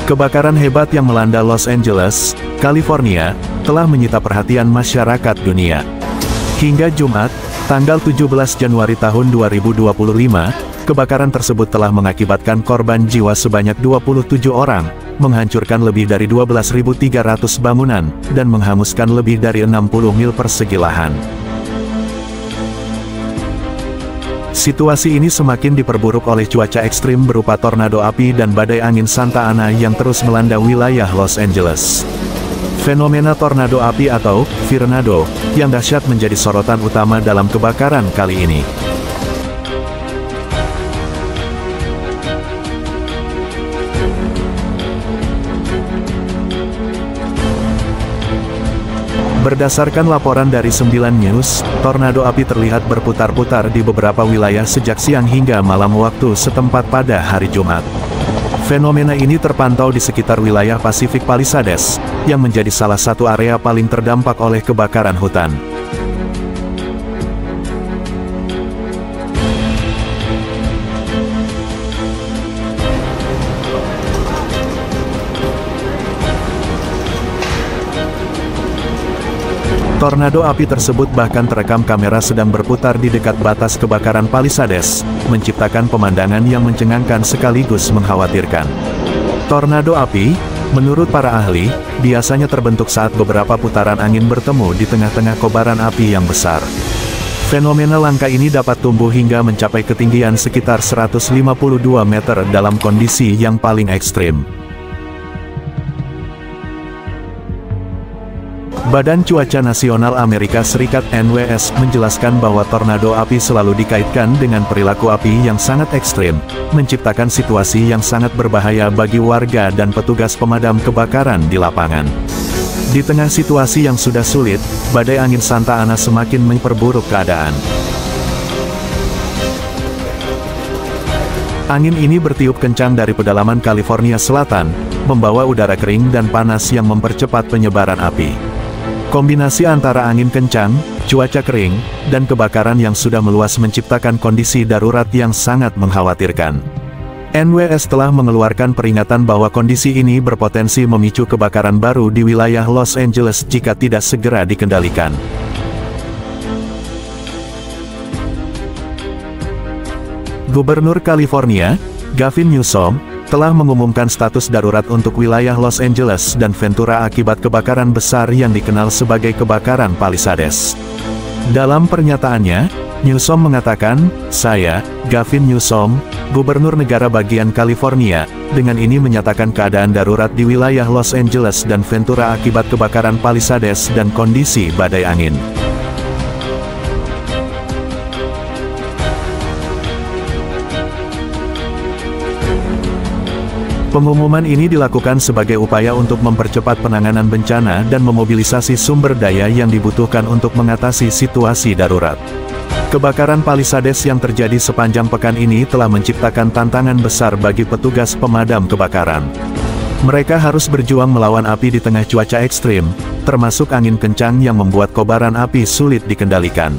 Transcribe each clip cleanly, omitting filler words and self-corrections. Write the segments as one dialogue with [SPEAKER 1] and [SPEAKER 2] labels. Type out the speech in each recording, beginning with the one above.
[SPEAKER 1] Kebakaran hebat yang melanda Los Angeles, California, telah menyita perhatian masyarakat dunia. Hingga Jumat, tanggal 17 Januari tahun 2025, kebakaran tersebut telah mengakibatkan korban jiwa sebanyak 27 orang, menghancurkan lebih dari 12.300 bangunan, dan menghanguskan lebih dari 60 mil persegi lahan. Situasi ini semakin diperburuk oleh cuaca ekstrim berupa tornado api dan badai angin Santa Ana yang terus melanda wilayah Los Angeles. Fenomena tornado api atau Virnado yang dahsyat menjadi sorotan utama dalam kebakaran kali ini. Berdasarkan laporan dari 9 News, tornado api terlihat berputar-putar di beberapa wilayah sejak siang hingga malam waktu setempat pada hari Jumat. Fenomena ini terpantau di sekitar wilayah Pacific Palisades, yang menjadi salah satu area paling terdampak oleh kebakaran hutan. Tornado api tersebut bahkan terekam kamera sedang berputar di dekat batas kebakaran Palisades, menciptakan pemandangan yang mencengangkan sekaligus mengkhawatirkan. Tornado api, menurut para ahli, biasanya terbentuk saat beberapa putaran angin bertemu di tengah-tengah kobaran api yang besar. Fenomena langka ini dapat tumbuh hingga mencapai ketinggian sekitar 152 meter dalam kondisi yang paling ekstrim. Badan Cuaca Nasional Amerika Serikat (NWS) menjelaskan bahwa tornado api selalu dikaitkan dengan perilaku api yang sangat ekstrim, menciptakan situasi yang sangat berbahaya bagi warga dan petugas pemadam kebakaran di lapangan. Di tengah situasi yang sudah sulit, badai angin Santa Ana semakin memperburuk keadaan. Angin ini bertiup kencang dari pedalaman California Selatan, membawa udara kering dan panas yang mempercepat penyebaran api. Kombinasi antara angin kencang, cuaca kering, dan kebakaran yang sudah meluas menciptakan kondisi darurat yang sangat mengkhawatirkan. NWS telah mengeluarkan peringatan bahwa kondisi ini berpotensi memicu kebakaran baru di wilayah Los Angeles jika tidak segera dikendalikan. Gubernur California, Gavin Newsom, telah mengumumkan status darurat untuk wilayah Los Angeles dan Ventura akibat kebakaran besar yang dikenal sebagai kebakaran Palisades. Dalam pernyataannya, Newsom mengatakan, "Saya, Gavin Newsom, Gubernur Negara Bagian California, dengan ini menyatakan keadaan darurat di wilayah Los Angeles dan Ventura akibat kebakaran Palisades dan kondisi badai angin." Pengumuman ini dilakukan sebagai upaya untuk mempercepat penanganan bencana dan memobilisasi sumber daya yang dibutuhkan untuk mengatasi situasi darurat. Kebakaran Palisades yang terjadi sepanjang pekan ini telah menciptakan tantangan besar bagi petugas pemadam kebakaran. Mereka harus berjuang melawan api di tengah cuaca ekstrim, termasuk angin kencang yang membuat kobaran api sulit dikendalikan.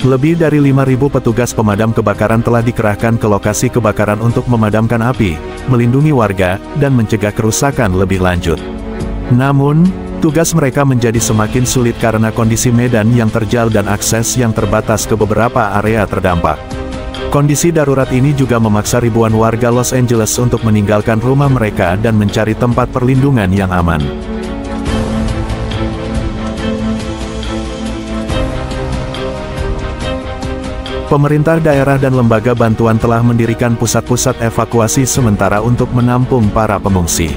[SPEAKER 1] Lebih dari 5.000 petugas pemadam kebakaran telah dikerahkan ke lokasi kebakaran untuk memadamkan api, melindungi warga, dan mencegah kerusakan lebih lanjut. Namun, tugas mereka menjadi semakin sulit karena kondisi medan yang terjal dan akses yang terbatas ke beberapa area terdampak. Kondisi darurat ini juga memaksa ribuan warga Los Angeles untuk meninggalkan rumah mereka dan mencari tempat perlindungan yang aman. Pemerintah daerah dan lembaga bantuan telah mendirikan pusat-pusat evakuasi sementara untuk menampung para pengungsi.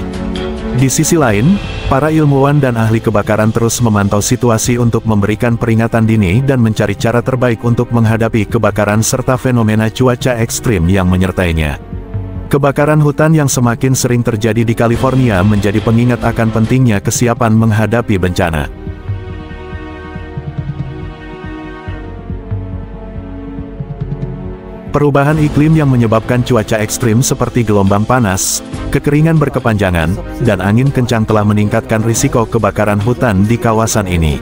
[SPEAKER 1] Di sisi lain, para ilmuwan dan ahli kebakaran terus memantau situasi untuk memberikan peringatan dini dan mencari cara terbaik untuk menghadapi kebakaran serta fenomena cuaca ekstrim yang menyertainya. Kebakaran hutan yang semakin sering terjadi di California menjadi pengingat akan pentingnya kesiapan menghadapi bencana. Perubahan iklim yang menyebabkan cuaca ekstrim seperti gelombang panas, kekeringan berkepanjangan, dan angin kencang telah meningkatkan risiko kebakaran hutan di kawasan ini.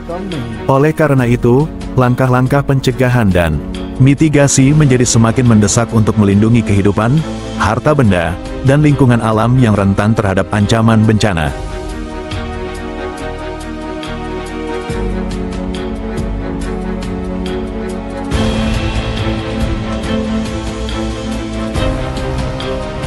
[SPEAKER 1] Oleh karena itu, langkah-langkah pencegahan dan mitigasi menjadi semakin mendesak untuk melindungi kehidupan, harta benda, dan lingkungan alam yang rentan terhadap ancaman bencana.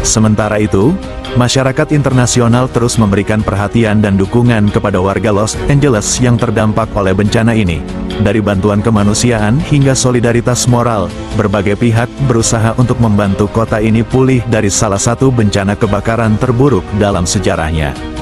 [SPEAKER 1] Sementara itu, masyarakat internasional terus memberikan perhatian dan dukungan kepada warga Los Angeles yang terdampak oleh bencana ini. Dari bantuan kemanusiaan hingga solidaritas moral, berbagai pihak berusaha untuk membantu kota ini pulih dari salah satu bencana kebakaran terburuk dalam sejarahnya.